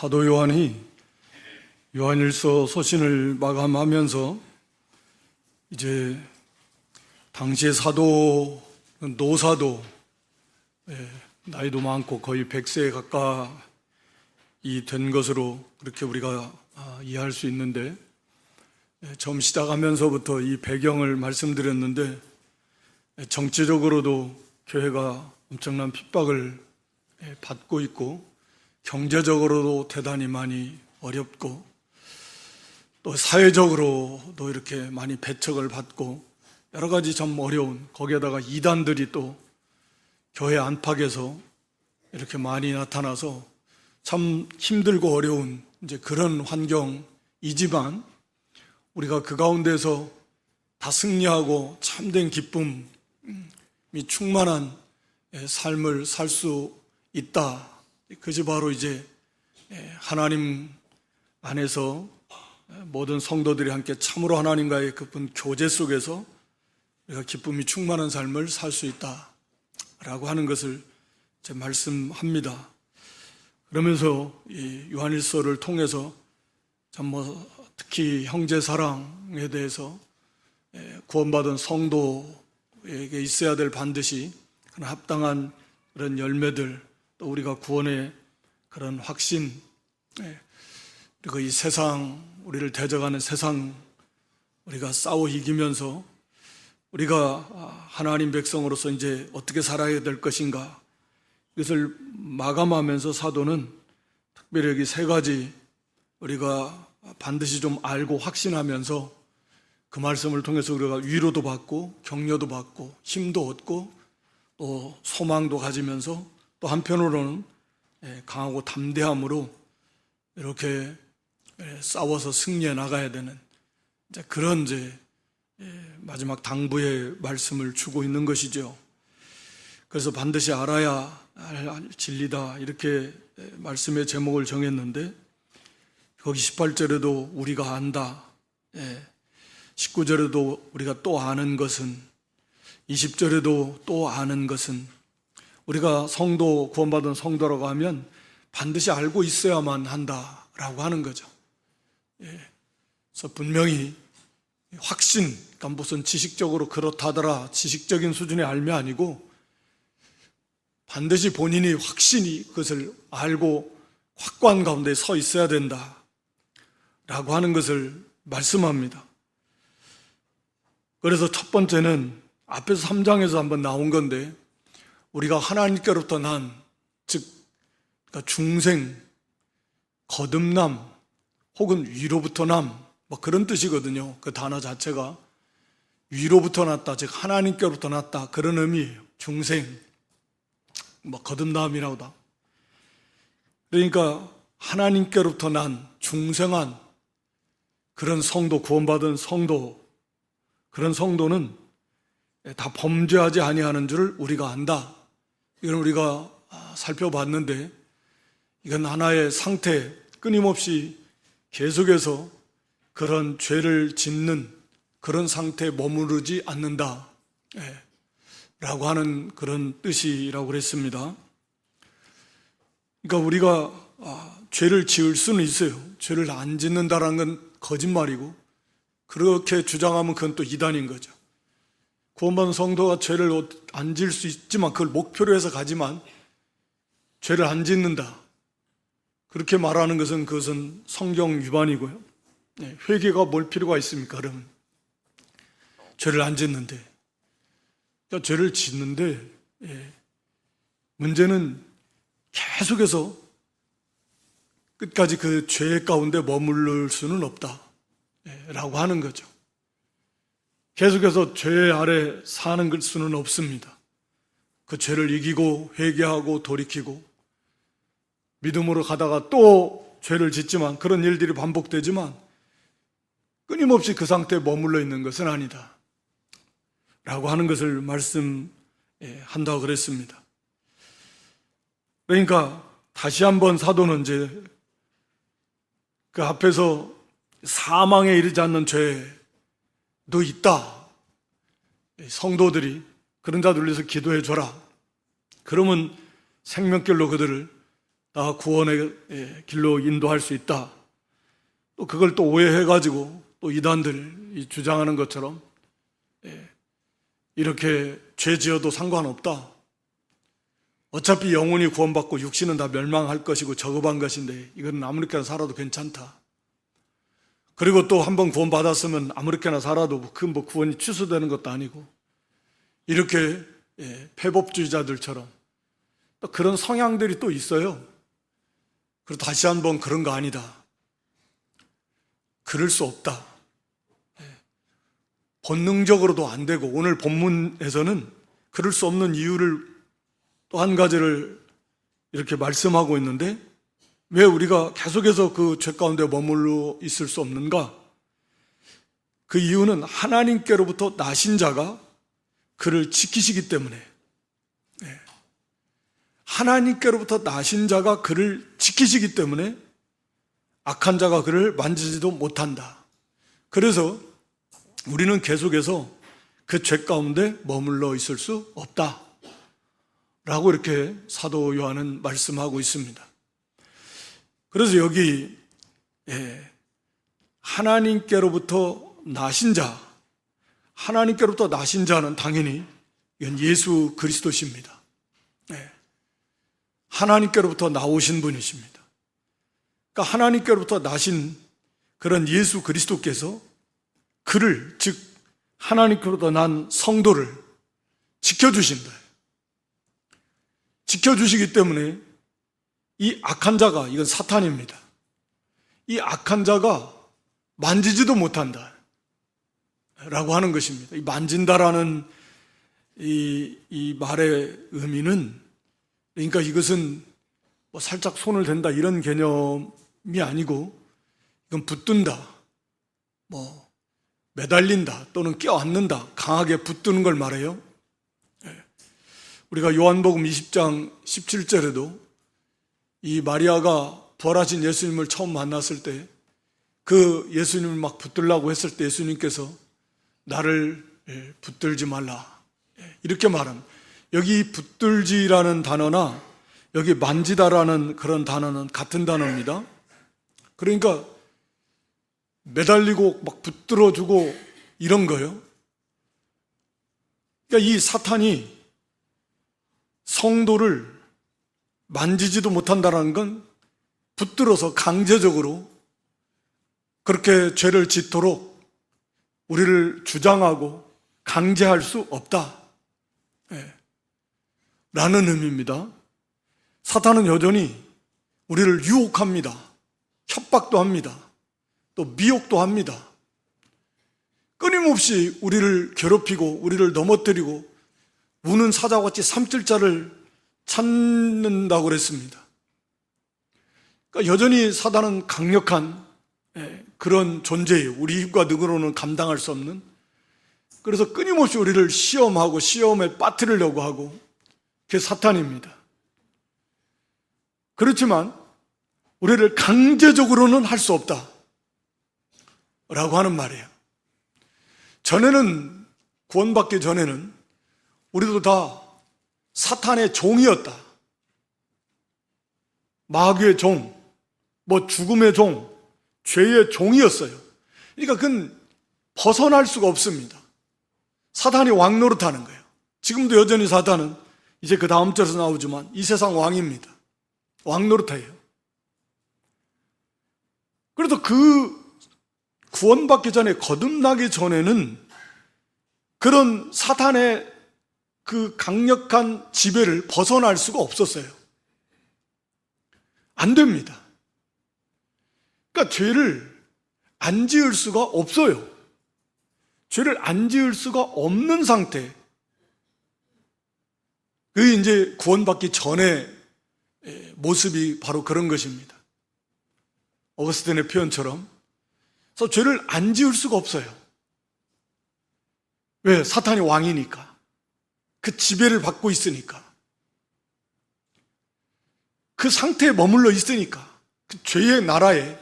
사도 요한이 요한일서 서신을 마감하면서 이제 당시의 사도, 노사도, 나이도 많고 거의 100세에 가까이 된 것으로 그렇게 우리가 이해할 수 있는데, 처음 시작하면서부터 이 배경을 말씀드렸는데, 정치적으로도 교회가 엄청난 핍박을 받고 있고, 경제적으로도 대단히 많이 어렵고, 또 사회적으로도 이렇게 많이 배척을 받고, 여러 가지 참 어려운, 거기에다가 이단들이 또 교회 안팎에서 이렇게 많이 나타나서 참 힘들고 어려운 이제 그런 환경이지만, 우리가 그 가운데서 다 승리하고 참된 기쁨이 충만한 삶을 살 수 있다. 그것이 바로 이제 하나님 안에서 모든 성도들이 함께 참으로 하나님과의 깊은 교제 속에서 우리가 기쁨이 충만한 삶을 살 수 있다라고 하는 것을 이제 말씀합니다. 그러면서 이 요한일서를 통해서 참 특히 형제 사랑에 대해서 구원받은 성도에게 있어야 될 반드시 그런 합당한 그런 열매들, 또 우리가 구원의 그런 확신, 그리고 이 세상, 우리를 대적하는 세상 우리가 싸워 이기면서 우리가 하나님 백성으로서 이제 어떻게 살아야 될 것인가, 이것을 마감하면서 사도는 특별히 여기 세 가지 우리가 반드시 좀 알고 확신하면서 그 말씀을 통해서 우리가 위로도 받고 격려도 받고 힘도 얻고 또 소망도 가지면서 또 한편으로는 강하고 담대함으로 이렇게 싸워서 승리해 나가야 되는 그런 이제 마지막 당부의 말씀을 주고 있는 것이죠. 그래서 반드시 알아야 할 진리다, 이렇게 말씀의 제목을 정했는데, 거기 18절에도 우리가 안다, 19절에도 우리가 또 아는 것은, 20절에도 또 아는 것은, 우리가 성도, 구원받은 성도라고 하면 반드시 알고 있어야만 한다라고 하는 거죠. 그래서 분명히 확신, 그러니까 무슨 지식적으로 그렇다더라, 지식적인 수준의 알미 아니고 반드시 본인이 확신이 그것을 알고 확고한 가운데 서 있어야 된다 라고 하는 것을 말씀합니다. 그래서 첫 번째는 앞에서 3장에서 한번 나온 건데, 우리가 하나님께로부터 난, 즉 그러니까 중생, 거듭남 혹은 위로부터 남, 그런 뜻이거든요. 그 단어 자체가 위로부터 났다, 즉 하나님께로부터 났다, 그런 의미예요. 중생, 거듭남이라고다. 그러니까 하나님께로부터 난 중생한 그런 성도, 구원받은 성도, 그런 성도는 다 범죄하지 아니하는 줄을 우리가 안다. 이건 우리가 살펴봤는데, 이건 하나의 상태, 끊임없이 계속해서 그런 죄를 짓는 그런 상태에 머무르지 않는다 라고 하는 그런 뜻이라고 그랬습니다. 그러니까 우리가 죄를 지을 수는 있어요. 죄를 안 짓는다라는 건 거짓말이고, 그렇게 주장하면 그건 또 이단인 거죠. 구원받은 성도가 죄를 안 지을 수 있지만, 그걸 목표로 해서 가지만 죄를 안 짓는다, 그렇게 말하는 것은 그것은 성경 위반이고요. 회개가 뭘 필요가 있습니까? 그러면 죄를 안 짓는데, 그러니까 죄를 짓는데 문제는 계속해서 끝까지 그 죄 가운데 머무를 수는 없다 라고 하는 거죠. 계속해서 죄 아래 사는 수는 없습니다. 그 죄를 이기고 회개하고 돌이키고 믿음으로 가다가 또 죄를 짓지만, 그런 일들이 반복되지만 끊임없이 그 상태에 머물러 있는 것은 아니다 라고 하는 것을 말씀한다고 그랬습니다. 그러니까 다시 한번 사도는 이제 그 앞에서 사망에 이르지 않는 죄도 있다, 성도들이 그런 자들 위해서 기도해 줘라, 그러면 생명길로 그들을 다 구원의 길로 인도할 수 있다. 또 그걸 또 오해해가지고 또 이단들이 주장하는 것처럼 이렇게 죄 지어도 상관없다. 어차피 영혼이 구원받고 육신은 다 멸망할 것이고 저급한 것인데 이건 아무렇게나 살아도 괜찮다. 그리고 또 한번 구원받았으면 아무렇게나 살아도 그 뭐 구원이 취소되는 것도 아니고 이렇게 패법주의자들처럼 또 그런 성향들이 또 있어요. 그리고 다시 한번 그런 거 아니다. 그럴 수 없다. 본능적으로도 안 되고 오늘 본문에서는 그럴 수 없는 이유를 또 한 가지를 이렇게 말씀하고 있는데 왜 우리가 계속해서 그 죄 가운데 머물러 있을 수 없는가? 그 이유는 하나님께로부터 나신 자가 그를 지키시기 때문에 하나님께로부터 나신 자가 그를 지키시기 때문에 악한 자가 그를 만지지도 못한다. 그래서 우리는 계속해서 그 죄 가운데 머물러 있을 수 없다 라고 이렇게 사도 요한은 말씀하고 있습니다. 그래서 여기 하나님께로부터 나신 자, 하나님께로부터 나신 자는 당연히 이건 예수 그리스도십니다. 하나님께로부터 나오신 분이십니다. 그러니까 하나님께로부터 나신 그런 예수 그리스도께서 그를, 즉 하나님께로부터 난 성도를 지켜주신다. 지켜주시기 때문에 이 악한 자가, 이건 사탄입니다. 이 악한 자가 만지지도 못한다 라고 하는 것입니다. 이 만진다라는 이 말의 의미는, 그러니까 이것은 뭐 살짝 손을 댄다 이런 개념이 아니고 이건 붙든다, 뭐 매달린다 또는 껴안는다, 강하게 붙드는 걸 말해요. 우리가 요한복음 20장 17절에도 이 마리아가 부활하신 예수님을 처음 만났을 때 그 예수님을 막 붙들라고 했을 때 예수님께서 나를 붙들지 말라 이렇게 말합니다. 여기 붙들지라는 단어나 여기 만지다라는 그런 단어는 같은 단어입니다. 그러니까 매달리고 막 붙들어주고 이런 거예요. 그러니까 이 사탄이 성도를 만지지도 못한다는 건 붙들어서 강제적으로 그렇게 죄를 짓도록 우리를 주장하고 강제할 수 없다 라는 의미입니다. 사탄은 여전히 우리를 유혹합니다. 협박도 합니다. 또 미혹도 합니다. 끊임없이 우리를 괴롭히고 우리를 넘어뜨리고 우는 사자와 같이 삼킬자를 찾는다고 그랬습니다. 그러니까 여전히 사단은 강력한 그런 존재예요. 우리 힘과 능으로는 감당할 수 없는. 그래서 끊임없이 우리를 시험하고 시험에 빠뜨리려고 하고 그게 사탄입니다. 그렇지만 우리를 강제적으로는 할 수 없다 라고 하는 말이에요. 전에는, 구원받기 전에는 우리도 다 사탄의 종이었다. 마귀의 종, 뭐 죽음의 종, 죄의 종이었어요. 그러니까 그건 벗어날 수가 없습니다. 사탄이 왕 노릇하는 거예요. 지금도 여전히 사탄은 이제 그 다음 절에서 나오지만 이 세상 왕입니다. 왕 노릇해요. 그래도 그 구원받기 전에, 거듭나기 전에는 그런 사탄의 그 강력한 지배를 벗어날 수가 없었어요. 안 됩니다. 그러니까 죄를 안 지을 수가 없어요. 죄를 안 지을 수가 없는 상태. 그게 이제 구원받기 전의 모습이 바로 그런 것입니다. 어거스틴의 표현처럼. 그래서 죄를 안 지을 수가 없어요. 왜? 사탄이 왕이니까. 그 지배를 받고 있으니까. 그 상태에 머물러 있으니까. 그 죄의 나라에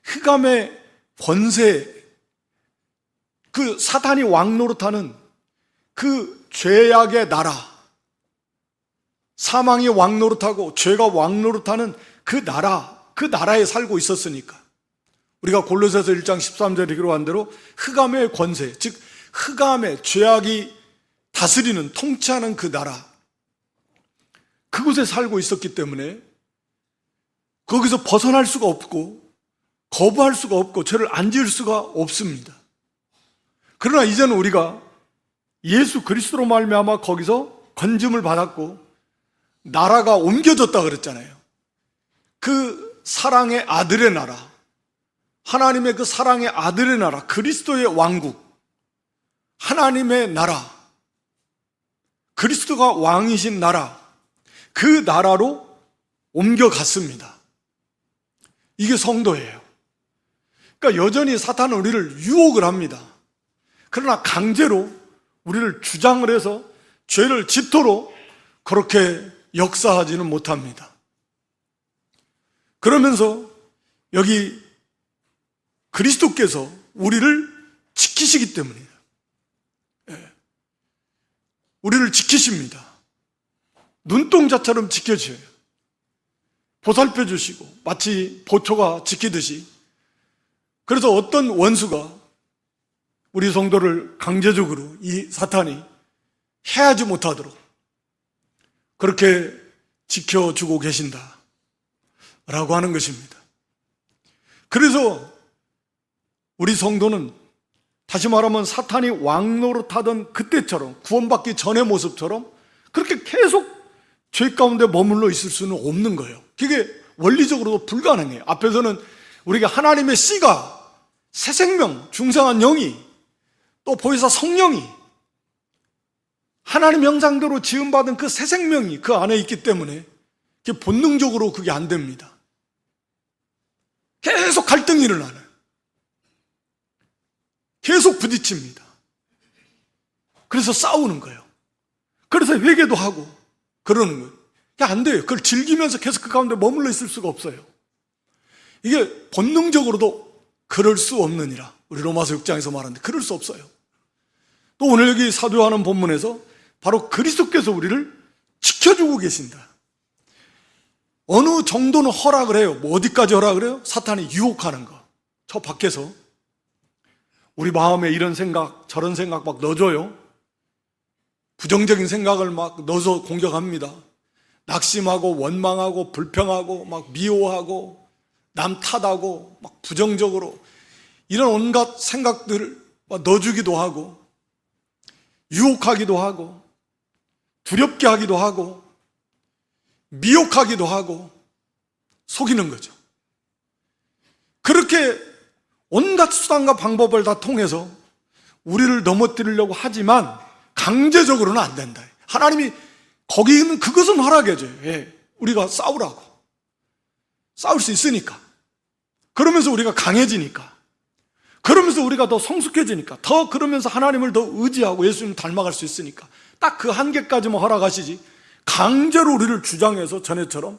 흑암의 권세, 그 사탄이 왕 노릇하는 그 죄악의 나라, 사망이 왕 노릇하고 죄가 왕 노릇하는 그 나라에 살고 있었으니까. 우리가 골로새서 1장 13절에 기록한 대로 흑암의 권세, 즉 흑암의 죄악이 다스리는, 통치하는 그 나라, 그곳에 살고 있었기 때문에 거기서 벗어날 수가 없고 거부할 수가 없고 죄를 안 지을 수가 없습니다. 그러나 이제는 우리가 예수 그리스도로 말미암아 거기서 건짐을 받았고 나라가 옮겨졌다 그랬잖아요. 그 사랑의 아들의 나라, 하나님의 그 사랑의 아들의 나라, 그리스도의 왕국, 하나님의 나라, 그리스도가 왕이신 나라, 그 나라로 옮겨갔습니다. 이게 성도예요. 그러니까 여전히 사탄은 우리를 유혹을 합니다. 그러나 강제로 우리를 주장을 해서 죄를 짓도록 그렇게 역사하지는 못합니다. 그러면서 여기 그리스도께서 우리를 지키시기 때문이에요. 우리를 지키십니다. 눈동자처럼 지켜줘요. 보살펴 주시고 마치 보초가 지키듯이. 그래서 어떤 원수가 우리 성도를 강제적으로 이 사탄이 해하지 못하도록 그렇게 지켜주고 계신다 라고 하는 것입니다. 그래서 우리 성도는 다시 말하면 사탄이 왕노릇하던 그때처럼, 구원받기 전의 모습처럼 그렇게 계속 죄 가운데 머물러 있을 수는 없는 거예요. 그게 원리적으로도 불가능해요. 앞에서는 우리가 하나님의 씨가, 새 생명, 중생한 영이, 또 보혜사 성령이 하나님 형상대로 지음받은 그 새 생명이 그 안에 있기 때문에 그게 본능적으로 그게 안 됩니다. 계속 갈등이 일어나요. 계속 부딪힙니다. 그래서 싸우는 거예요. 그래서 회개도 하고 그러는 거예요. 안 돼요. 그걸 즐기면서 계속 그 가운데 머물러 있을 수가 없어요. 이게 본능적으로도 그럴 수 없느니라. 우리 로마서 6장에서 말하는데 그럴 수 없어요. 또 오늘 여기 사도 요한은 본문에서 바로 그리스도께서 우리를 지켜주고 계신다. 어느 정도는 허락을 해요. 뭐 어디까지 허락을 해요? 사탄이 유혹하는 거. 저 밖에서 우리 마음에 이런 생각 저런 생각 막 넣어줘요. 부정적인 생각을 막 넣어서 공격합니다. 낙심하고 원망하고 불평하고 막 미워하고 남 탓하고 막 부정적으로 이런 온갖 생각들을 막 넣어주기도 하고 유혹하기도 하고 두렵게 하기도 하고 미혹하기도 하고 속이는 거죠. 그렇게 온갖 수단과 방법을 다 통해서 우리를 넘어뜨리려고 하지만 강제적으로는 안 된다. 하나님이 거기는 그것은 허락해줘요. 예, 우리가 싸우라고. 싸울 수 있으니까. 그러면서 우리가 강해지니까. 그러면서 우리가 더 성숙해지니까. 더 그러면서 하나님을 더 의지하고 예수님 닮아갈 수 있으니까. 딱 그 한계까지만 허락하시지 강제로 우리를 주장해서 전에처럼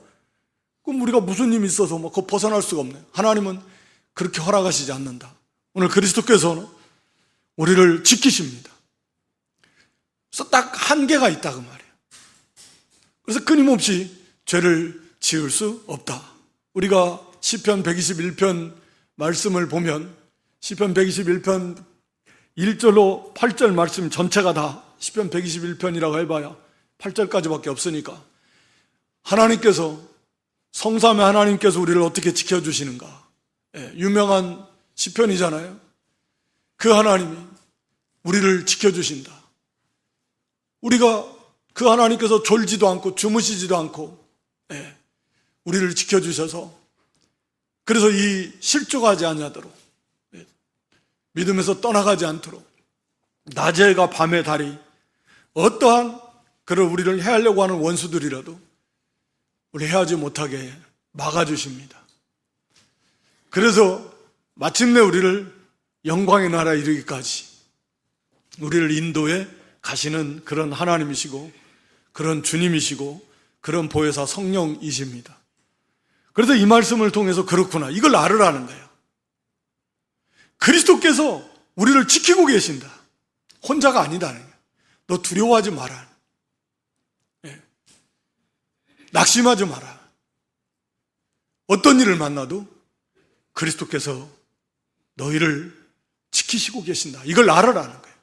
그럼 우리가 무슨 힘이 있어서 뭐 그거 벗어날 수가 없네. 하나님은 그렇게 허락하시지 않는다. 오늘 그리스도께서는 우리를 지키십니다. 그래서 딱 한계가 있다 그 말이에요. 그래서 끊임없이 죄를 지을 수 없다. 우리가 시편 121편 말씀을 보면 시편 121편 1절로 8절 말씀 전체가 다 시편 121편이라고 해봐야 8절까지밖에 없으니까 하나님께서 성삼의 하나님께서 우리를 어떻게 지켜주시는가. 유명한 시편이잖아요. 그 하나님이 우리를 지켜주신다. 우리가 그 하나님께서 졸지도 않고 주무시지도 않고 우리를 지켜주셔서 그래서 이 실족하지 아니하도록 믿음에서 떠나가지 않도록 낮에가 밤의 달이 어떠한 그런 우리를 해하려고 하는 원수들이라도 우리 해하지 못하게 막아주십니다. 그래서 마침내 우리를 영광의 나라에 이르기까지 우리를 인도해 가시는 그런 하나님이시고 그런 주님이시고 그런 보혜사 성령이십니다. 그래서 이 말씀을 통해서 그렇구나 이걸 알으라는 거예요. 그리스도께서 우리를 지키고 계신다. 혼자가 아니다는 거예요. 너 두려워하지 마라. 낙심하지 마라. 어떤 일을 만나도 그리스도께서 너희를 지키시고 계신다. 이걸 알아라는 거예요.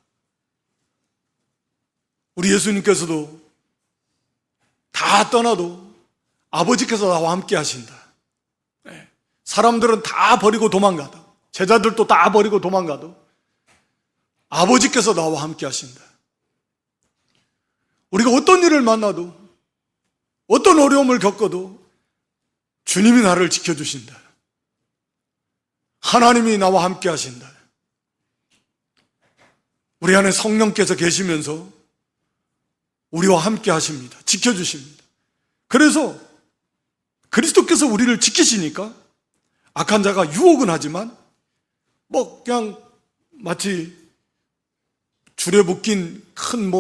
우리 예수님께서도 다 떠나도 아버지께서 나와 함께 하신다. 사람들은 다 버리고 도망가도, 제자들도 다 버리고 도망가도 아버지께서 나와 함께 하신다. 우리가 어떤 일을 만나도, 어떤 어려움을 겪어도 주님이 나를 지켜주신다. 하나님이 나와 함께 하신다. 우리 안에 성령께서 계시면서 우리와 함께 하십니다. 지켜주십니다. 그래서 그리스도께서 우리를 지키시니까 악한 자가 유혹은 하지만 그냥 마치 줄에 묶인 큰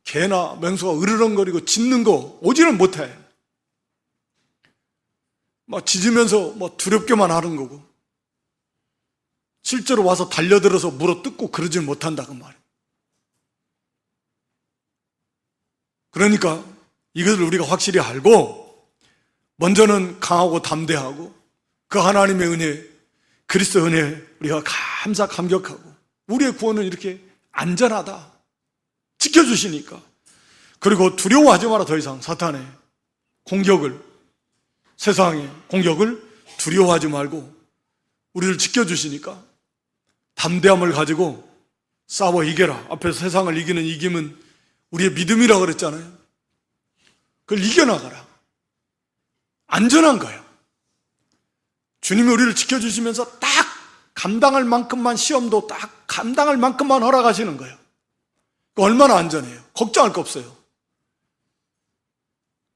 개나 맹수가 으르렁거리고 짖는 거 오지는 못해. 짖으면서 두렵게만 하는 거고, 실제로 와서 달려들어서 물어뜯고 그러질 못한다 그 말이에요. 그러니까 이것을 우리가 확실히 알고 먼저는 강하고 담대하고 그 하나님의 은혜, 그리스도 은혜 우리가 감격하고 우리의 구원은 이렇게 안전하다, 지켜주시니까. 그리고 두려워하지 마라. 더 이상 사탄의 공격을, 세상의 공격을 두려워하지 말고 우리를 지켜주시니까 담대함을 가지고 싸워 이겨라. 앞에서 세상을 이기는 이김은 우리의 믿음이라고 그랬잖아요. 그걸 이겨나가라. 안전한 거예요. 주님이 우리를 지켜주시면서 딱 감당할 만큼만, 시험도 딱 감당할 만큼만 허락하시는 거예요. 얼마나 안전해요. 걱정할 거 없어요.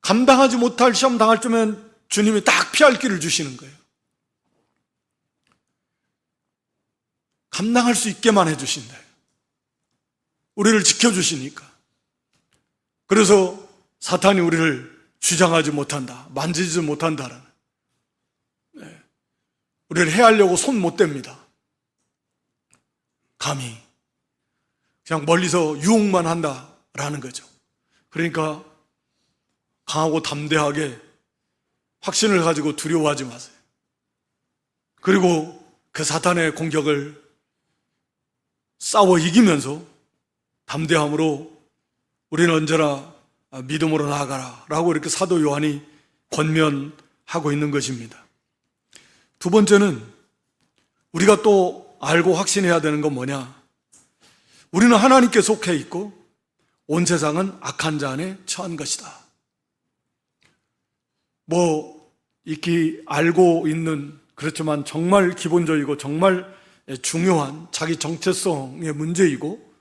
감당하지 못할 시험 당할 때면 주님이 딱 피할 길을 주시는 거예요. 감당할 수 있게만 해주신다. 우리를 지켜주시니까. 그래서 사탄이 우리를 주장하지 못한다, 만지지 못한다라는, 우리를 해하려고 손 못 댑니다. 감히 그냥 멀리서 유혹만 한다라는 거죠. 그러니까 강하고 담대하게 확신을 가지고 두려워하지 마세요. 그리고 그 사탄의 공격을 싸워 이기면서 담대함으로 우리는 언제나 믿음으로 나아가라 라고 이렇게 사도 요한이 권면하고 있는 것입니다. 두 번째는 우리가 또 알고 확신해야 되는 건 뭐냐? 우리는 하나님께 속해 있고 온 세상은 악한 자 안에 처한 것이다. 익히 알고 있는, 그렇지만 정말 기본적이고 정말 중요한 자기 정체성의 문제이고,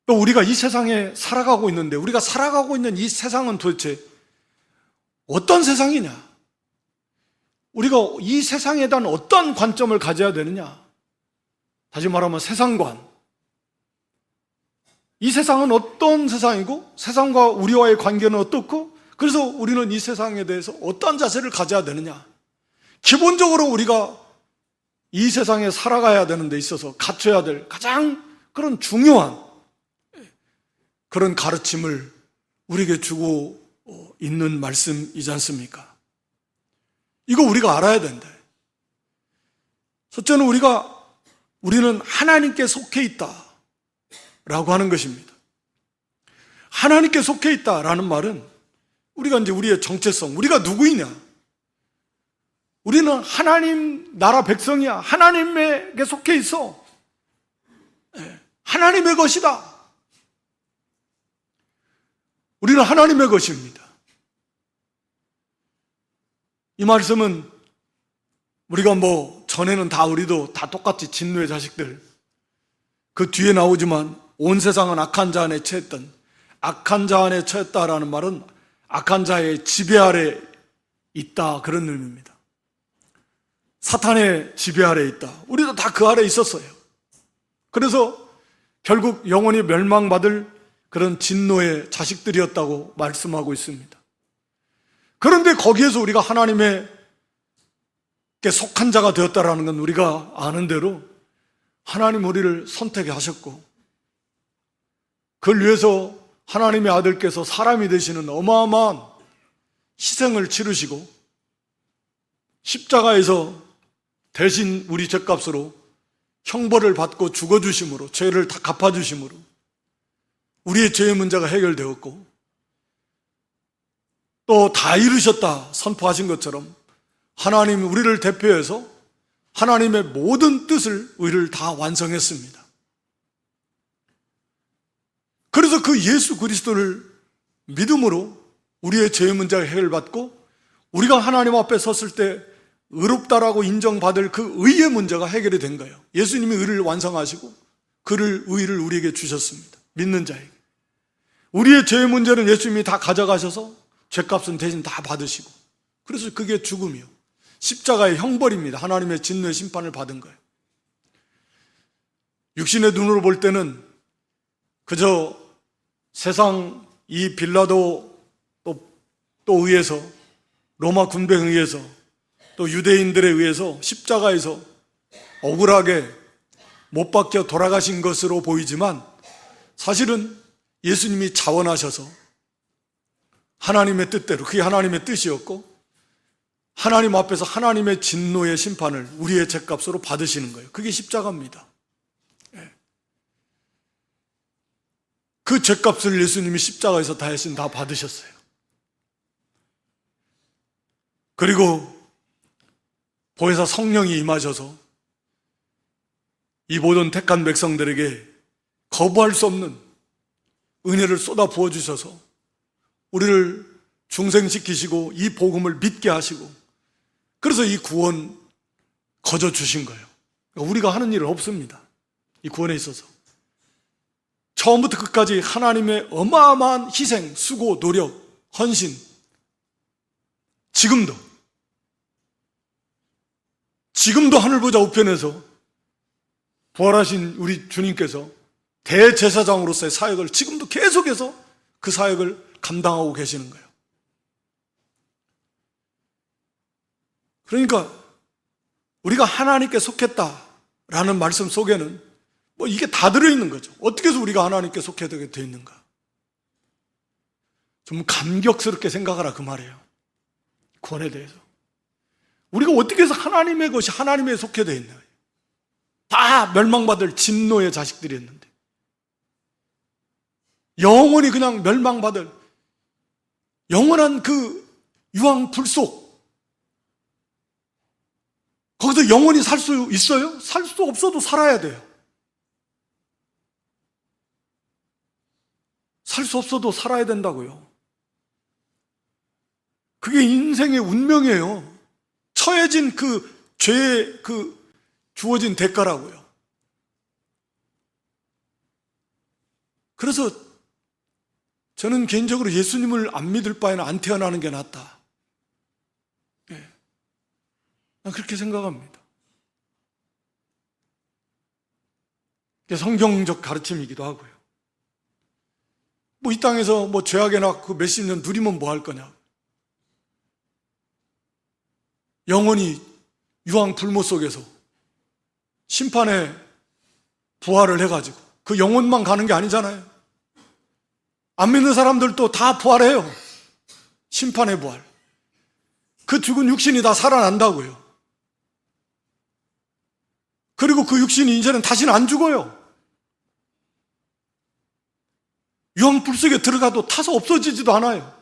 또 우리가 이 세상에 살아가고 있는데, 우리가 살아가고 있는 이 세상은 도대체 어떤 세상이냐? 우리가 이 세상에 대한 어떤 관점을 가져야 되느냐? 다시 말하면 세상관. 이 세상은 어떤 세상이고 세상과 우리와의 관계는 어떻고, 그래서 우리는 이 세상에 대해서 어떤 자세를 가져야 되느냐? 기본적으로 우리가 이 세상에 살아가야 되는 데 있어서 갖춰야 될 가장 그런 중요한 그런 가르침을 우리에게 주고 있는 말씀이지 않습니까? 이거 우리가 알아야 된다. 첫째는 우리는 하나님께 속해 있다라고 하는 것입니다. 하나님께 속해 있다라는 말은 우리가 이제 우리의 정체성, 우리가 누구이냐? 우리는 하나님 나라 백성이야. 하나님에게 속해 있어. 하나님의 것이다. 우리는 하나님의 것입니다. 이 말씀은 우리가 전에는 다 우리도 다 똑같이 진노의 자식들, 그 뒤에 나오지만 온 세상은 악한 자 안에 처했던, 악한 자 안에 처했다라는 말은 악한 자의 지배 아래 있다, 그런 의미입니다. 사탄의 지배 아래 있다. 우리도 다 그 아래 있었어요. 그래서 결국 영원히 멸망받을 그런 진노의 자식들이었다고 말씀하고 있습니다. 그런데 거기에서 우리가 하나님께 속한 자가 되었다라는 건 우리가 아는 대로 하나님 우리를 선택하셨고, 그걸 위해서 하나님의 아들께서 사람이 되시는 어마어마한 희생을 치르시고 십자가에서 대신 우리 죄값으로 형벌을 받고 죽어주심으로, 죄를 다 갚아주심으로 우리의 죄의 문제가 해결되었고, 또 다 이루셨다 선포하신 것처럼 하나님이 우리를 대표해서 하나님의 모든 뜻을 우리를 다 완성했습니다. 그래서 그 예수 그리스도를 믿음으로 우리의 죄의 문제가 해결받고, 우리가 하나님 앞에 섰을 때 의롭다라고 인정받을 그 의의 문제가 해결이 된 거예요. 예수님이 의를 완성하시고 그를 의를 우리에게 주셨습니다. 믿는 자에게. 우리의 죄의 문제는 예수님이 다 가져가셔서 죄값은 대신 다 받으시고, 그래서 그게 죽음이요, 십자가의 형벌입니다. 하나님의 진노의 심판을 받은 거예요. 육신의 눈으로 볼 때는 그저 세상 이 빌라도 또 의해서, 로마 군병에 의해서, 또 유대인들에 의해서 십자가에서 억울하게 못 박혀 돌아가신 것으로 보이지만, 사실은 예수님이 자원하셔서 하나님의 뜻대로, 그게 하나님의 뜻이었고, 하나님 앞에서 하나님의 진노의 심판을 우리의 죄값으로 받으시는 거예요. 그게 십자가입니다. 그 죄값을 예수님이 십자가에서 대신 다 받으셨어요. 그리고 보혜사 성령이 임하셔서 이 모든 택한 백성들에게 거부할 수 없는 은혜를 쏟아 부어주셔서 우리를 중생시키시고 이 복음을 믿게 하시고, 그래서 이 구원 거저 주신 거예요. 우리가 하는 일은 없습니다. 이 구원에 있어서 처음부터 끝까지 하나님의 어마어마한 희생, 수고, 노력, 헌신, 지금도 하늘보좌 우편에서 부활하신 우리 주님께서 대제사장으로서의 사역을 지금도 계속해서 그 사역을 감당하고 계시는 거예요. 그러니까 우리가 하나님께 속했다라는 말씀 속에는 뭐 이게 다 들어있는 거죠. 어떻게 해서 우리가 하나님께 속하게 되어 있는가? 좀 감격스럽게 생각하라 그 말이에요. 구원에 대해서 우리가 어떻게 해서 하나님의 것이 하나님에 속해 되어 있나? 다 멸망받을 진노의 자식들이었는데, 영원히 그냥 멸망받을 영원한 그 유황 불 속, 거기서 영원히 살 수 있어요? 살 수 없어도 살아야 돼요. 살 수 없어도 살아야 된다고요. 그게 인생의 운명이에요. 처해진 그 죄에 그 주어진 대가라고요. 그래서 저는 개인적으로 예수님을 안 믿을 바에는 안 태어나는 게 낫다. 네. 난 그렇게 생각합니다. 이게 성경적 가르침이기도 하고요. 뭐 이 땅에서 뭐 죄악에나 그 몇십 년 누리면 뭐 할 거냐? 영원히 유황 불모 속에서 심판의 부활을 해가지고 그 영혼만 가는 게 아니잖아요. 안 믿는 사람들도 다 부활해요. 심판의 부활. 그 죽은 육신이 다 살아난다고요. 그리고 그 육신이 이제는 다시는 안 죽어요. 유황불 속에 들어가도 타서 없어지지도 않아요.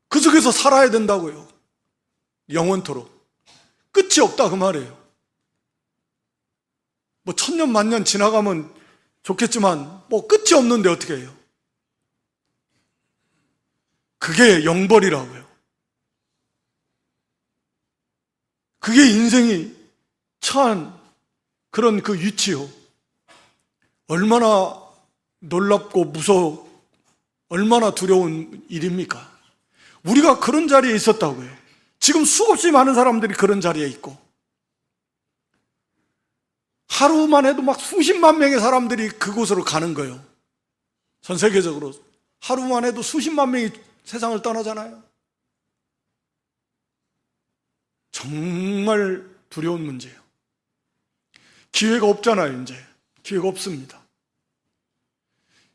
그 속에서 살아야 된다고요. 영원토록. 끝이 없다 그 말이에요. 뭐 천년 만년 지나가면 좋겠지만 뭐 끝이 없는데 어떻게 해요? 그게 영벌이라고요. 그게 인생이 처한 그런 그 위치요. 얼마나 놀랍고 무서워, 얼마나 두려운 일입니까? 우리가 그런 자리에 있었다고요. 지금 수없이 많은 사람들이 그런 자리에 있고, 하루만 해도 막 수십만 명의 사람들이 그곳으로 가는 거예요. 전 세계적으로 하루만 해도 수십만 명이 세상을 떠나잖아요. 정말 두려운 문제예요. 기회가 없잖아요. 이제 기회가 없습니다.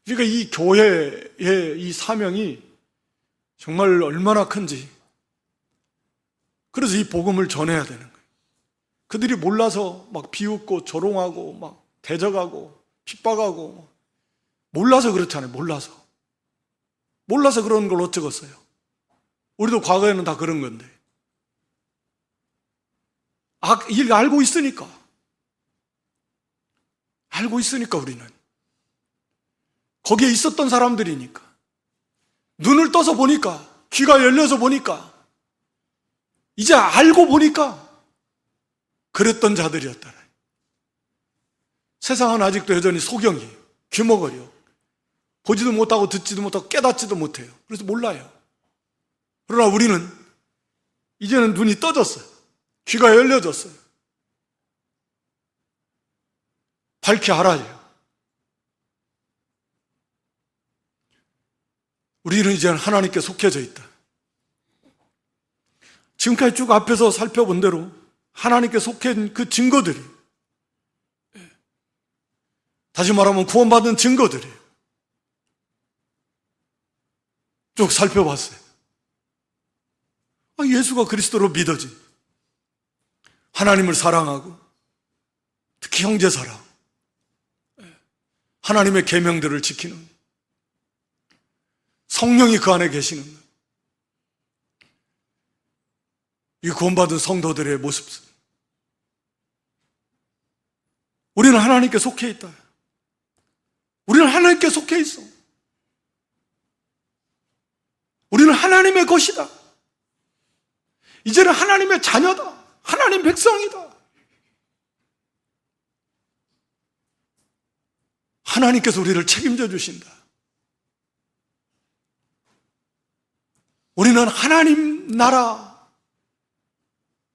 그러니까 이 교회의 이 사명이 정말 얼마나 큰지, 그래서 이 복음을 전해야 되는 거예요. 그들이 몰라서 막 비웃고 조롱하고 막 대적하고 핍박하고, 몰라서 그렇잖아요. 몰라서 그런 걸 어쩌겠어요. 우리도 과거에는 다 그런 건데. 알고 있으니까 우리는 거기에 있었던 사람들이니까, 눈을 떠서 보니까, 귀가 열려서 보니까, 이제 알고 보니까 그랬던 자들이었다. 세상은 아직도 여전히 소경이에요. 귀머거려. 보지도 못하고 듣지도 못하고 깨닫지도 못해요. 그래서 몰라요. 그러나 우리는 이제는 눈이 떠졌어요. 귀가 열려졌어요. 밝히 알아요. 우리는 이제는 하나님께 속해져 있다. 지금까지 쭉 앞에서 살펴본 대로 하나님께 속한 그 증거들이, 다시 말하면 구원받은 증거들이 쭉 살펴봤어요. 예수가 그리스도로 믿어진, 하나님을 사랑하고 특히 형제 사랑, 하나님의 계명들을 지키는, 성령이 그 안에 계시는 이 구원받은 성도들의 모습. 우리는 하나님께 속해 있다. 우리는 하나님께 속해 있어. 우리는 하나님의 것이다. 이제는 하나님의 자녀다. 하나님 백성이다. 하나님께서 우리를 책임져 주신다. 우리는 하나님 나라,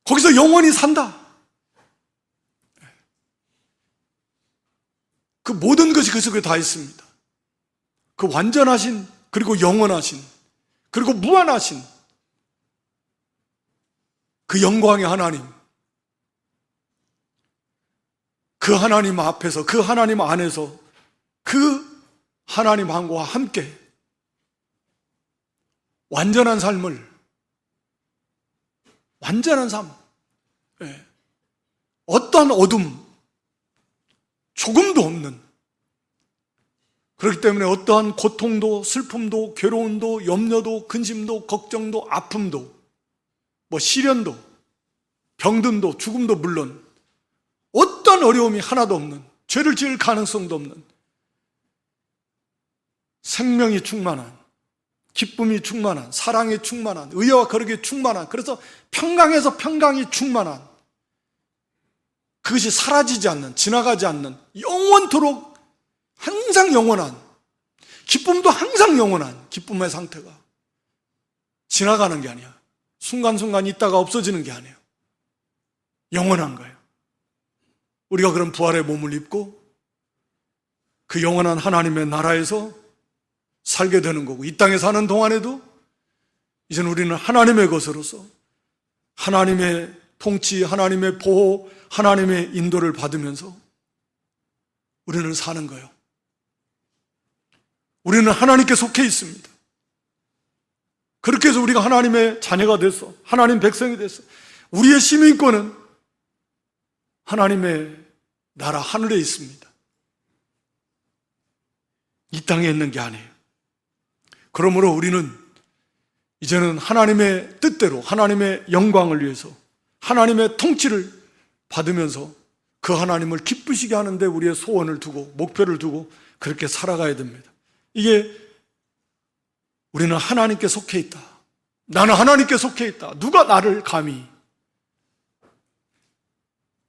거기서 영원히 산다. 그 모든 것이 그 속에 다 있습니다. 그 완전하신, 그리고 영원하신, 그리고 무한하신 그 영광의 하나님, 그 하나님 앞에서, 그 하나님 안에서, 그 하나님 한과 함께 완전한 삶을, 완전한 삶, 어떠한 어둠 조금도 없는, 그렇기 때문에 어떠한 고통도 슬픔도 괴로움도 염려도 근심도 걱정도 아픔도 시련도 병든도 죽음도 물론 어떤 어려움이 하나도 없는, 죄를 지을 가능성도 없는, 생명이 충만한, 기쁨이 충만한, 사랑이 충만한, 의와 거룩이 충만한, 그래서 평강에서 평강이 충만한, 그것이 사라지지 않는, 지나가지 않는, 영원토록 항상 영원한, 기쁨도 항상 영원한 기쁨의 상태가 지나가는 게 아니야. 순간순간 있다가 없어지는 게 아니에요. 영원한 거예요. 우리가 그런 부활의 몸을 입고 그 영원한 하나님의 나라에서 살게 되는 거고, 이 땅에 사는 동안에도 이제는 우리는 하나님의 것으로서 하나님의 통치, 하나님의 보호, 하나님의 인도를 받으면서 우리는 사는 거예요. 우리는 하나님께 속해 있습니다. 그렇게 해서 우리가 하나님의 자녀가 됐어. 하나님 백성이 됐어. 우리의 시민권은 하나님의 나라 하늘에 있습니다. 이 땅에 있는 게 아니에요. 그러므로 우리는 이제는 하나님의 뜻대로, 하나님의 영광을 위해서, 하나님의 통치를 받으면서 그 하나님을 기쁘시게 하는데 우리의 소원을 두고, 목표를 두고 그렇게 살아가야 됩니다. 이게 우리는 하나님께 속해 있다. 나는 하나님께 속해 있다. 누가 나를 감히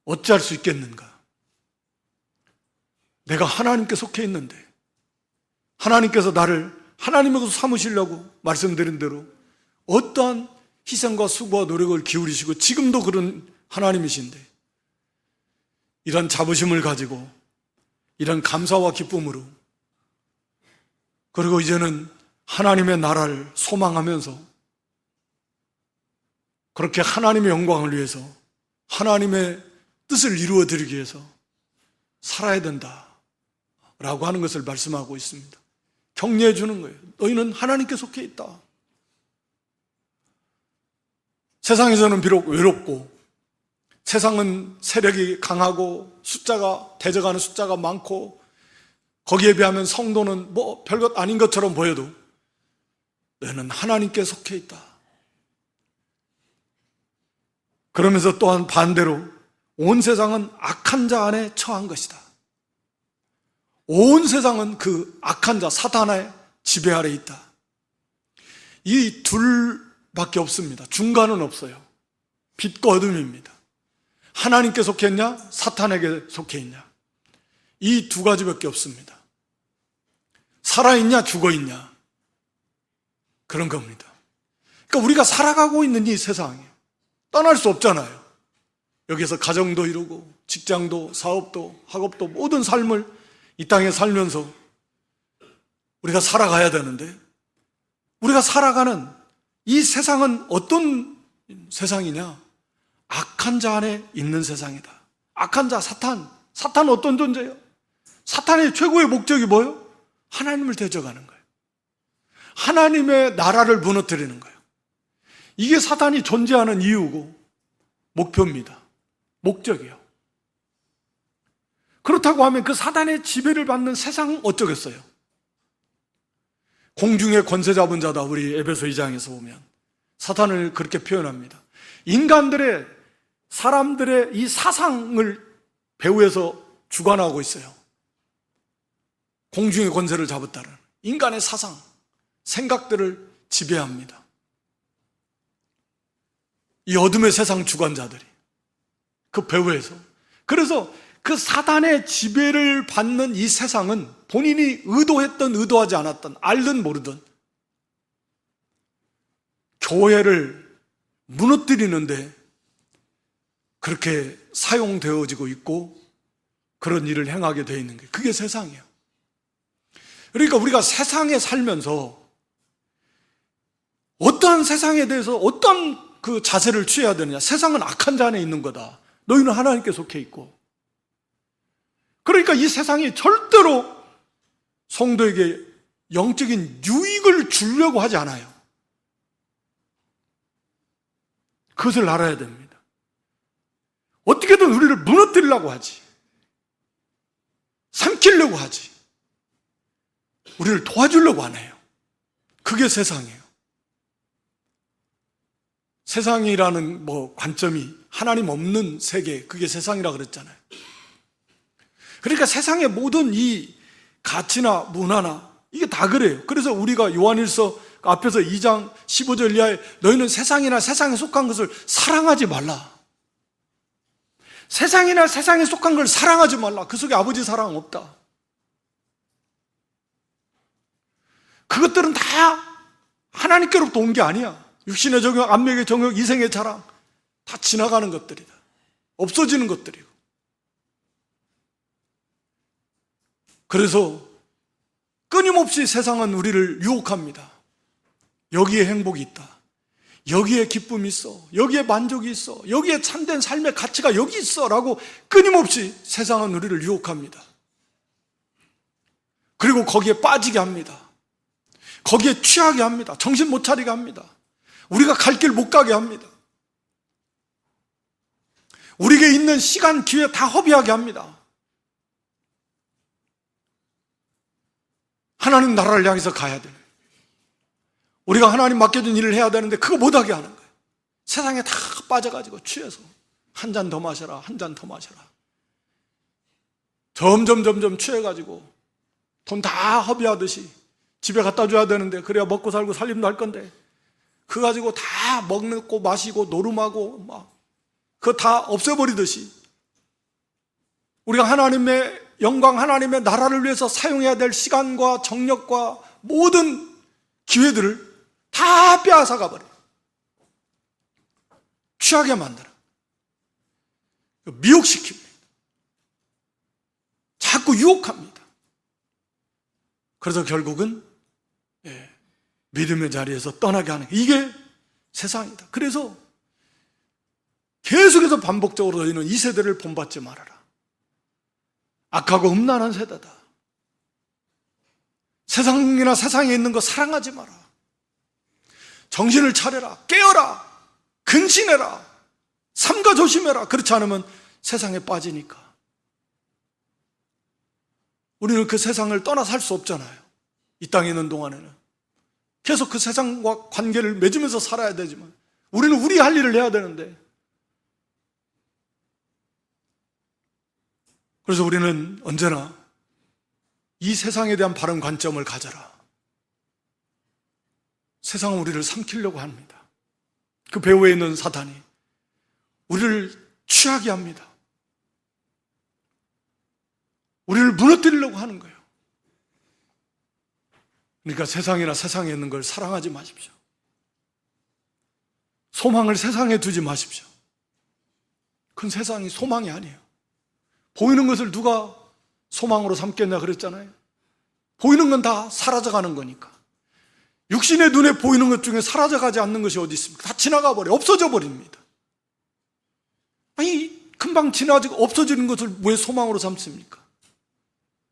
어찌할 수 있겠는가? 내가 하나님께 속해 있는데, 하나님께서 나를 하나님의 것으로 삼으시려고 말씀드린 대로 어떠한 희생과 수고와 노력을 기울이시고 지금도 그런 하나님이신데, 이런 자부심을 가지고 이런 감사와 기쁨으로, 그리고 이제는 하나님의 나라를 소망하면서 그렇게 하나님의 영광을 위해서, 하나님의 뜻을 이루어 드리기 위해서 살아야 된다라고 하는 것을 말씀하고 있습니다. 격려해 주는 거예요. 너희는 하나님께 속해 있다. 세상에서는 비록 외롭고 세상은 세력이 강하고 대적하는 숫자가 많고 거기에 비하면 성도는 뭐 별것 아닌 것처럼 보여도 너는 하나님께 속해 있다. 그러면서 또한 반대로 온 세상은 악한 자 안에 처한 것이다. 온 세상은 그 악한 자 사탄의 지배 아래 있다. 이 둘밖에 없습니다. 중간은 없어요. 빛과 어둠입니다. 하나님께 속해 있냐, 사탄에게 속해 있냐, 이 두 가지밖에 없습니다. 살아있냐, 죽어있냐, 그런 겁니다. 그러니까 우리가 살아가고 있는 이 세상에 떠날 수 없잖아요. 여기서 가정도 이루고 직장도 사업도 학업도 모든 삶을 이 땅에 살면서 우리가 살아가야 되는데, 우리가 살아가는 이 세상은 어떤 세상이냐? 악한 자 안에 있는 세상이다. 악한 자, 사탄은 어떤 존재예요? 사탄의 최고의 목적이 뭐예요? 하나님을 대적하는 거예요. 하나님의 나라를 무너뜨리는 거예요. 이게 사탄이 존재하는 이유고 목표입니다. 목적이에요. 그렇다고 하면 그 사탄의 지배를 받는 세상은 어쩌겠어요? 공중의 권세 잡은 자다. 우리 에베소 2장에서 보면 사탄을 그렇게 표현합니다. 사람들의 이 사상을 배후에서 주관하고 있어요. 공중의 권세를 잡았다는 인간의 사상, 생각들을 지배합니다. 이 어둠의 세상 주관자들이 그 배후에서. 그래서 그 사단의 지배를 받는 이 세상은 본인이 의도했든 의도하지 않았든 알든 모르든 교회를 무너뜨리는데 그렇게 사용되어지고 있고 그런 일을 행하게 되어 있는 게 그게 세상이에요. 그러니까 우리가 세상에 살면서 어떠한 세상에 대해서 어떤 그 자세를 취해야 되느냐. 세상은 악한 자 안에 있는 거다. 너희는 하나님께 속해 있고. 그러니까 이 세상이 절대로 성도에게 영적인 유익을 주려고 하지 않아요. 그것을 알아야 됩니다. 어떻게든 우리를 무너뜨리려고 하지. 삼키려고 하지. 우리를 도와주려고 안 해요. 그게 세상이에요. 세상이라는 관점이 하나님 없는 세계, 그게 세상이라 그랬잖아요. 그러니까 세상의 모든 이 가치나 문화나 이게 다 그래요. 그래서 우리가 요한일서 앞에서 2장 15절 이하에 너희는 세상이나 세상에 속한 것을 사랑하지 말라. 세상이나 세상에 속한 걸 사랑하지 말라. 그 속에 아버지 사랑 없다. 그것들은 다 하나님께로부터 온 게 아니야. 육신의 정욕, 안목의 정욕, 이생의 자랑 다 지나가는 것들이다. 없어지는 것들이고. 그래서 끊임없이 세상은 우리를 유혹합니다. 여기에 행복이 있다. 여기에 기쁨이 있어. 여기에 만족이 있어. 여기에 참된 삶의 가치가 여기 있어 라고 끊임없이 세상은 우리를 유혹합니다. 그리고 거기에 빠지게 합니다. 거기에 취하게 합니다. 정신 못 차리게 합니다. 우리가 갈 길 못 가게 합니다. 우리에게 있는 시간, 기회 다 허비하게 합니다. 하나님 나라를 향해서 가야 돼요. 우리가 하나님 맡겨준 일을 해야 되는데 그거 못하게 하는 거예요. 세상에 다 빠져가지고 취해서 한 잔 더 마셔라, 한 잔 더 마셔라. 점점 취해가지고 돈 다 허비하듯이 집에 갖다 줘야 되는데 그래야 먹고 살고 살림도 할 건데 그거 가지고 다 먹고 마시고 노름하고 막 그거 다 없애버리듯이 우리가 하나님의 영광, 하나님의 나라를 위해서 사용해야 될 시간과 정력과 모든 기회들을 다 빼앗아가 버려요. 취하게 만들어. 미혹시킵니다. 자꾸 유혹합니다. 그래서 결국은 믿음의 자리에서 떠나게 하는 이게 세상이다. 그래서 계속해서 반복적으로 너희는 이 세대를 본받지 말아라. 악하고 음란한 세대다. 세상이나 세상에 있는 거 사랑하지 마라. 정신을 차려라. 깨어라. 근신해라, 삼가 조심해라. 그렇지 않으면 세상에 빠지니까. 우리는 그 세상을 떠나 살 수 없잖아요. 이 땅에 있는 동안에는 계속 그 세상과 관계를 맺으면서 살아야 되지만 우리는 우리 할 일을 해야 되는데, 그래서 우리는 언제나 이 세상에 대한 바른 관점을 가져라. 세상은 우리를 삼키려고 합니다. 그 배후에 있는 사탄이 우리를 취하게 합니다. 우리를 무너뜨리려고 하는 거예요. 그러니까 세상이나 세상에 있는 걸 사랑하지 마십시오. 소망을 세상에 두지 마십시오. 그건 세상이 소망이 아니에요. 보이는 것을 누가 소망으로 삼겠냐 그랬잖아요. 보이는 건 다 사라져가는 거니까. 육신의 눈에 보이는 것 중에 사라져가지 않는 것이 어디 있습니까? 다 지나가 버려, 없어져 버립니다. 아니, 금방 지나가지고 없어지는 것을 왜 소망으로 삼습니까?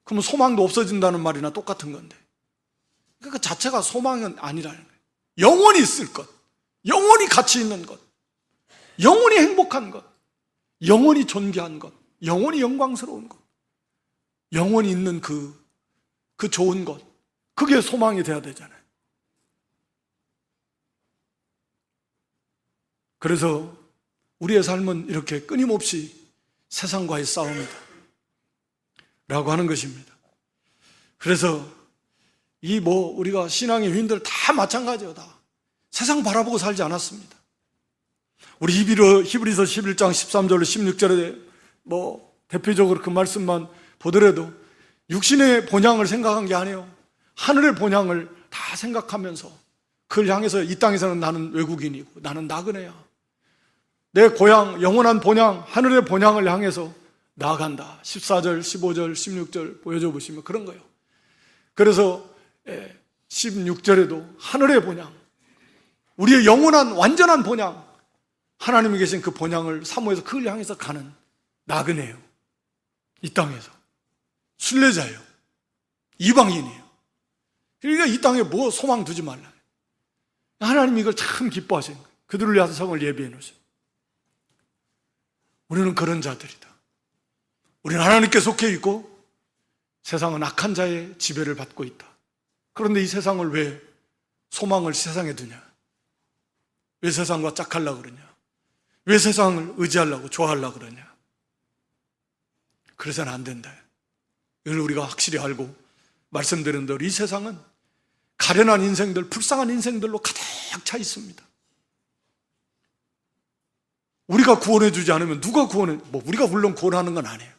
그러면 소망도 없어진다는 말이나 똑같은 건데. 그러니까 그 자체가 소망은 아니라는 거예요. 영원히 있을 것, 영원히 가치 있는 것, 영원히 행복한 것, 영원히 존귀한 것, 영원히 영광스러운 것, 영원히 있는 그 좋은 것, 그게 소망이 돼야 되잖아요. 그래서 우리의 삶은 이렇게 끊임없이 세상과의 싸움이다 라고 하는 것입니다. 그래서 우리가 신앙의 유인들 다 마찬가지예요. 다 세상 바라보고 살지 않았습니다. 우리 히브리서 11장 13절로 16절에 대표적으로 그 말씀만 보더라도 육신의 본향을 생각한 게 아니에요. 하늘의 본향을 다 생각하면서 그걸 향해서 이 땅에서는 나는 외국인이고 나는 나그네야. 내 고향, 영원한 본향, 하늘의 본향을 향해서 나아간다. 14절, 15절, 16절 보여줘 보시면 그런 거예요. 그래서 16절에도 하늘의 본향, 우리의 영원한 완전한 본향, 하나님이 계신 그 본향을 사모해서 그걸 향해서 가는 나그네예요. 이 땅에서 순례자예요. 이방인이에요. 그러니까 이 땅에 소망 두지 말라. 하나님이 이걸 참 기뻐하시는 거예요. 그들을 위해서 성을 예비해 놓으셔요. 우리는 그런 자들이다. 우리는 하나님께 속해 있고 세상은 악한 자의 지배를 받고 있다. 그런데 이 세상을 왜 소망을 세상에 두냐? 왜 세상과 짝하려고 그러냐? 왜 세상을 의지하려고 좋아하려고 그러냐? 그래서는 안 된다. 이걸 우리가 확실히 알고 말씀드린 대로 이 세상은 가련한 인생들, 불쌍한 인생들로 가득 차 있습니다. 우리가 구원해 주지 않으면 누가 우리가 물론 구원하는 건 아니에요.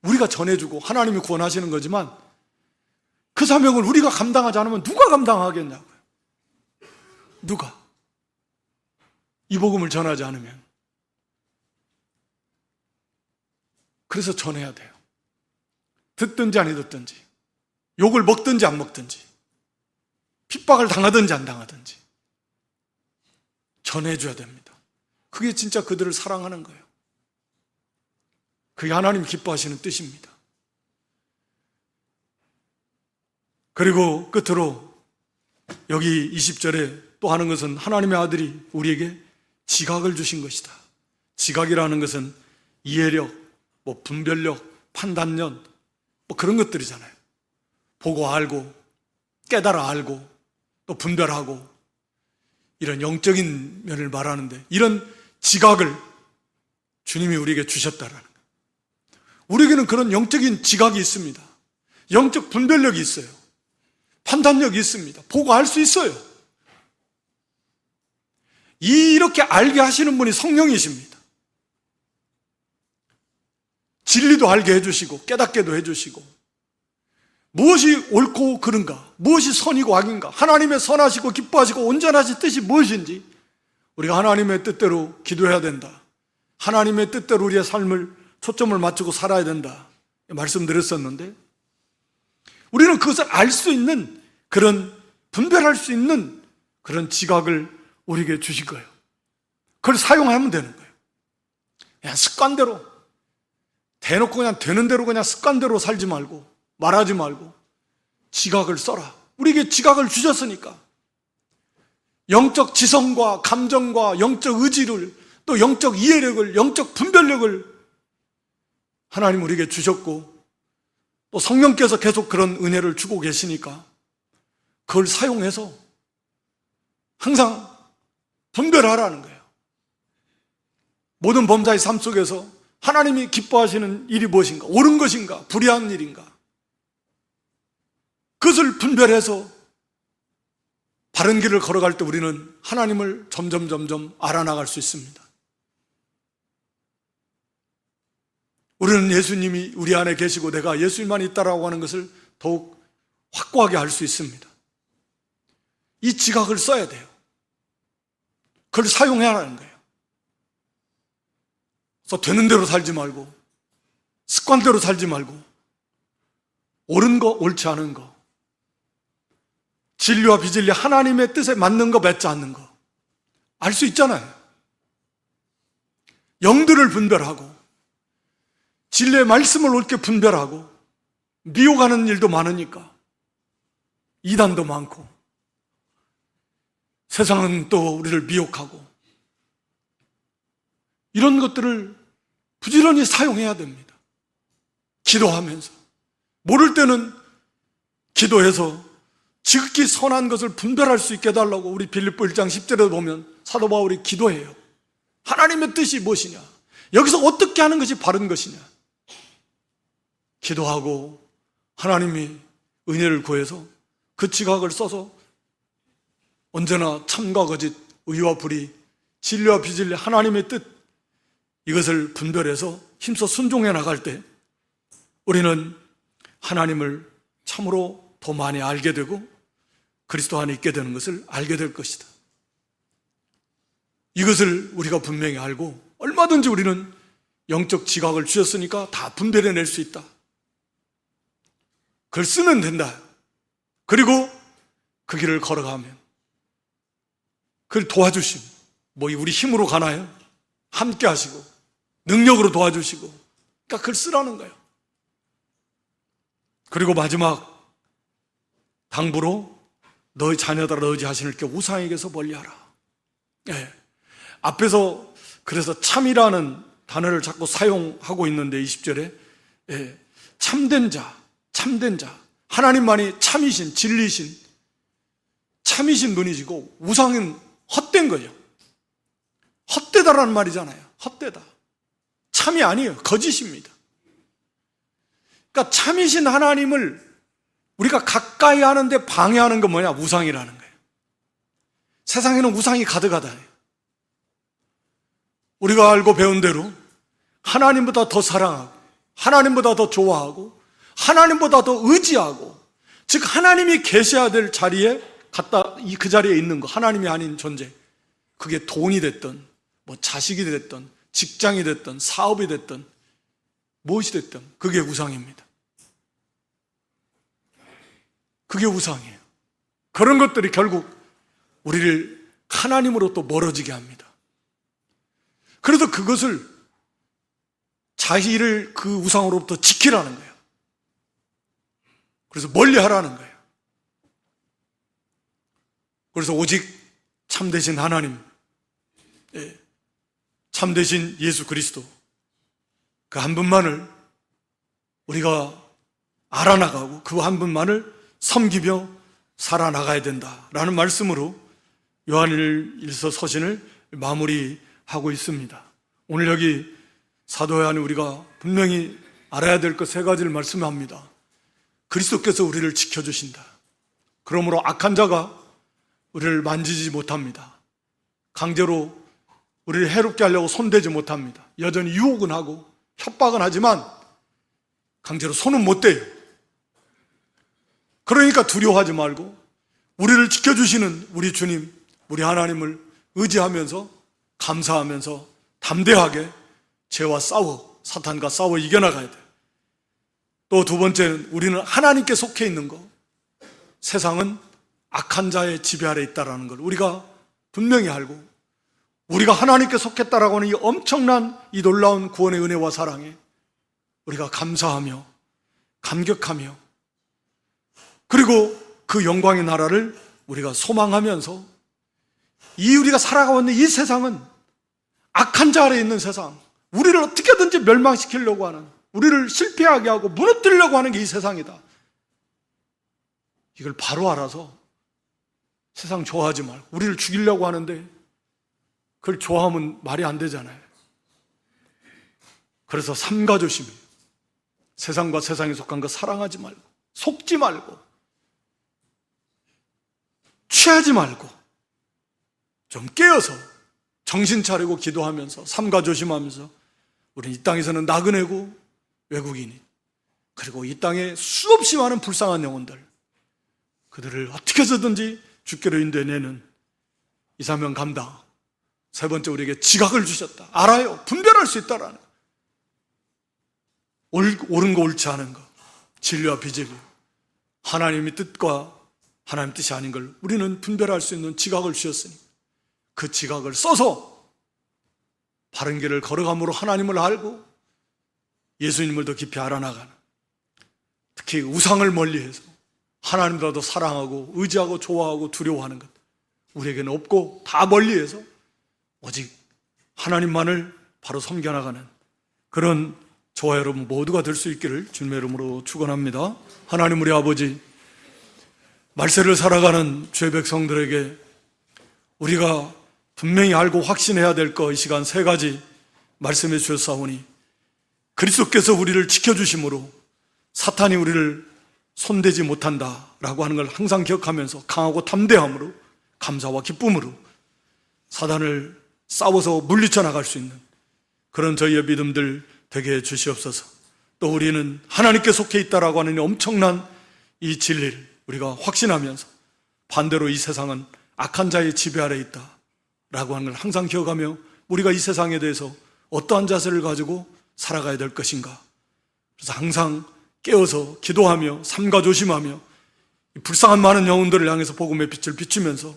우리가 전해주고 하나님이 구원하시는 거지만 그 사명을 우리가 감당하지 않으면 누가 감당하겠냐고요. 누가? 이 복음을 전하지 않으면. 그래서 전해야 돼요. 듣든지 안 듣든지, 욕을 먹든지 안 먹든지, 핍박을 당하든지 안 당하든지 전해줘야 됩니다. 그게 진짜 그들을 사랑하는 거예요. 그게 하나님 기뻐하시는 뜻입니다. 그리고 끝으로 여기 20절에 또 하는 것은 하나님의 아들이 우리에게 지각을 주신 것이다. 지각이라는 것은 이해력, 분별력, 판단력 그런 것들이잖아요. 보고 알고 깨달아 알고 또 분별하고 이런 영적인 면을 말하는데 이런 지각을 주님이 우리에게 주셨다라는 거예요. 우리에게는 그런 영적인 지각이 있습니다. 영적 분별력이 있어요. 판단력이 있습니다. 보고 알 수 있어요. 이렇게 알게 하시는 분이 성령이십니다. 진리도 알게 해주시고 깨닫게도 해주시고 무엇이 옳고 그른가, 무엇이 선이고 악인가, 하나님의 선하시고 기뻐하시고 온전하신 뜻이 무엇인지 우리가 하나님의 뜻대로 기도해야 된다. 하나님의 뜻대로 우리의 삶을 초점을 맞추고 살아야 된다 말씀드렸었는데 우리는 그것을 알 수 있는 그런 분별할 수 있는 그런 지각을 우리에게 주실 거예요. 그걸 사용하면 되는 거예요. 그냥 습관대로 대놓고 그냥 되는 대로 그냥 습관대로 살지 말고 말하지 말고 지각을 써라. 우리에게 지각을 주셨으니까 영적 지성과 감정과 영적 의지를, 또 영적 이해력을, 영적 분별력을 하나님 우리에게 주셨고, 또 성령께서 계속 그런 은혜를 주고 계시니까 그걸 사용해서 항상 분별하라는 거예요. 모든 범자의 삶 속에서 하나님이 기뻐하시는 일이 무엇인가? 옳은 것인가? 불의한 일인가? 그것을 분별해서 바른 길을 걸어갈 때 우리는 하나님을 점점 알아나갈 수 있습니다. 우리는 예수님이 우리 안에 계시고 내가 예수님만 있다라고 하는 것을 더욱 확고하게 알 수 있습니다. 이 지각을 써야 돼요. 그걸 사용해야 하는 거예요. 그래서 되는 대로 살지 말고, 습관대로 살지 말고, 옳은 거, 옳지 않은 거, 진리와 비진리, 하나님의 뜻에 맞는 거, 맞지 않는 거 알 수 있잖아요. 영들을 분별하고 진리의 말씀을 옳게 분별하고, 미혹하는 일도 많으니까 이단도 많고 세상은 또 우리를 미혹하고, 이런 것들을 부지런히 사용해야 됩니다. 기도하면서, 모를 때는 기도해서 지극히 선한 것을 분별할 수 있게 해달라고 우리 빌립보 1장 10절에 보면 사도 바울이 기도해요. 하나님의 뜻이 무엇이냐? 여기서 어떻게 하는 것이 바른 것이냐? 기도하고 하나님이 은혜를 구해서 그 지각을 써서 언제나 참과 거짓, 의와 불의, 진리와 비진리, 하나님의 뜻, 이것을 분별해서 힘써 순종해 나갈 때 우리는 하나님을 참으로 더 많이 알게 되고 그리스도 안에 있게 되는 것을 알게 될 것이다. 이것을 우리가 분명히 알고 얼마든지 우리는 영적 지각을 주셨으니까 다 분별해낼 수 있다. 그걸 쓰면 된다. 그리고 그 길을 걸어가면 그걸 도와주심, 뭐 우리 힘으로 가나요? 함께 하시고 능력으로 도와주시고, 그러니까 그걸 쓰라는 거예요. 그리고 마지막 당부로 너희 자녀들아 너희 자신을 이렇게 우상에게서 멀리하라. 예. 앞에서 그래서 참이라는 단어를 자꾸 사용하고 있는데 20절에 예. 참된 자, 하나님만이 참이신, 진리신, 참이신 분이시고 우상은 헛된 거예요. 헛되다라는 말이잖아요. 헛되다. 참이 아니에요. 거짓입니다. 그러니까 참이신 하나님을 우리가 가까이 하는데 방해하는 건 뭐냐? 우상이라는 거예요. 세상에는 우상이 가득하다. 우리가 알고 배운 대로 하나님보다 더 사랑하고, 하나님보다 더 좋아하고, 하나님보다 더 의지하고, 즉 하나님이 계셔야 될 자리에 갖다 그 자리에 있는 거, 하나님이 아닌 존재, 그게 돈이 됐든 뭐 자식이 됐든 직장이 됐든 사업이 됐든 무엇이 됐든 그게 우상입니다. 그게 우상이에요. 그런 것들이 결국 우리를 하나님으로부터 멀어지게 합니다. 그래서 그것을 자기를 그 우상으로부터 지키라는 거예요. 그래서 멀리 하라는 거예요. 그래서 오직 참되신 하나님, 참되신 예수 그리스도, 그 한 분만을 우리가 알아나가고 그 한 분만을 섬기며 살아나가야 된다라는 말씀으로 요한일서 서신을 마무리하고 있습니다. 오늘 여기 사도 요한이 우리가 분명히 알아야 될 것 세 가지를 말씀합니다. 그리스도께서 우리를 지켜주신다. 그러므로 악한 자가 우리를 만지지 못합니다. 강제로 우리를 해롭게 하려고 손대지 못합니다. 여전히 유혹은 하고 협박은 하지만 강제로 손은 못 대요. 그러니까 두려워하지 말고 우리를 지켜주시는 우리 주님, 우리 하나님을 의지하면서 감사하면서 담대하게 죄와 싸워, 사탄과 싸워 이겨나가야 돼요. 또 두 번째는 우리는 하나님께 속해 있는 것, 세상은 악한 자의 지배 아래 있다는 걸 우리가 분명히 알고, 우리가 하나님께 속했다라고 하는 이 엄청난 이 놀라운 구원의 은혜와 사랑에 우리가 감사하며 감격하며, 그리고 그 영광의 나라를 우리가 소망하면서 이 우리가 살아가고 있는 이 세상은 악한 자 아래에 있는 세상, 우리를 어떻게든지 멸망시키려고 하는, 우리를 실패하게 하고 무너뜨리려고 하는 게 이 세상이다. 이걸 바로 알아서 세상 좋아하지 말고, 우리를 죽이려고 하는데 그걸 좋아하면 말이 안 되잖아요. 그래서 삼가조심이에요. 세상과 세상에 속한 거 사랑하지 말고, 속지 말고, 취하지 말고, 좀 깨어서 정신 차리고 기도하면서 삼가조심하면서 우리는 이 땅에서는 나그네고 외국인이, 그리고 이 땅에 수없이 많은 불쌍한 영혼들, 그들을 어떻게 해서든지 주께로 인도해내는 이사명 감당. 세 번째, 우리에게 지각을 주셨다. 알아요. 분별할 수 있다라는 거. 옳은 거 옳지 않은 거, 진리와 비진리, 하나님의 뜻과 하나님 뜻이 아닌 걸 우리는 분별할 수 있는 지각을 주셨으니 그 지각을 써서 바른 길을 걸어감으로 하나님을 알고 예수님을 더 깊이 알아나가는, 특히 우상을 멀리해서 하나님보다도 사랑하고 의지하고 좋아하고 두려워하는 것, 우리에게는 없고 다 멀리해서 오직 하나님만을 바로 섬겨나가는 그런 저와 여러분 모두가 될 수 있기를 주님의 이름으로 축원합니다. 하나님 우리 아버지, 말세를 살아가는 주의 백성들에게 우리가 분명히 알고 확신해야 될 거, 이 시간 세 가지 말씀해 주셨사오니 그리스도께서 우리를 지켜주심으로 사탄이 우리를 손대지 못한다라고 하는 걸 항상 기억하면서 강하고 담대함으로, 감사와 기쁨으로 사단을 싸워서 물리쳐 나갈 수 있는 그런 저희의 믿음들 되게 해 주시옵소서. 또 우리는 하나님께 속해 있다라고 하는 엄청난 이 진리를 우리가 확신하면서 반대로 이 세상은 악한 자의 지배 아래 있다라고 하는 걸 항상 기억하며 우리가 이 세상에 대해서 어떠한 자세를 가지고 살아가야 될 것인가, 그래서 항상 깨어서 기도하며 삼가조심하며 불쌍한 많은 영혼들을 향해서 복음의 빛을 비추면서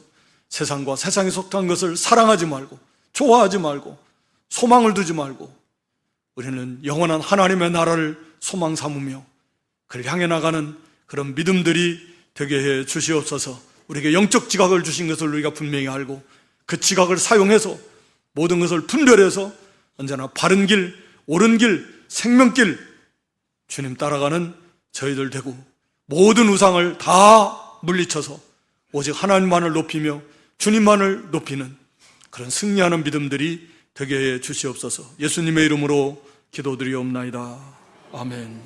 세상과 세상에 속한 것을 사랑하지 말고 좋아하지 말고 소망을 두지 말고 우리는 영원한 하나님의 나라를 소망 삼으며 그를 향해 나가는 그런 믿음들이 되게 해 주시옵소서. 우리에게 영적 지각을 주신 것을 우리가 분명히 알고 그 지각을 사용해서 모든 것을 분별해서 언제나 바른 길, 옳은 길, 생명길 주님 따라가는 저희들 되고 모든 우상을 다 물리쳐서 오직 하나님만을 높이며 주님만을 높이는 그런 승리하는 믿음들이 되게 해 주시옵소서. 예수님의 이름으로 기도드리옵나이다. 아멘.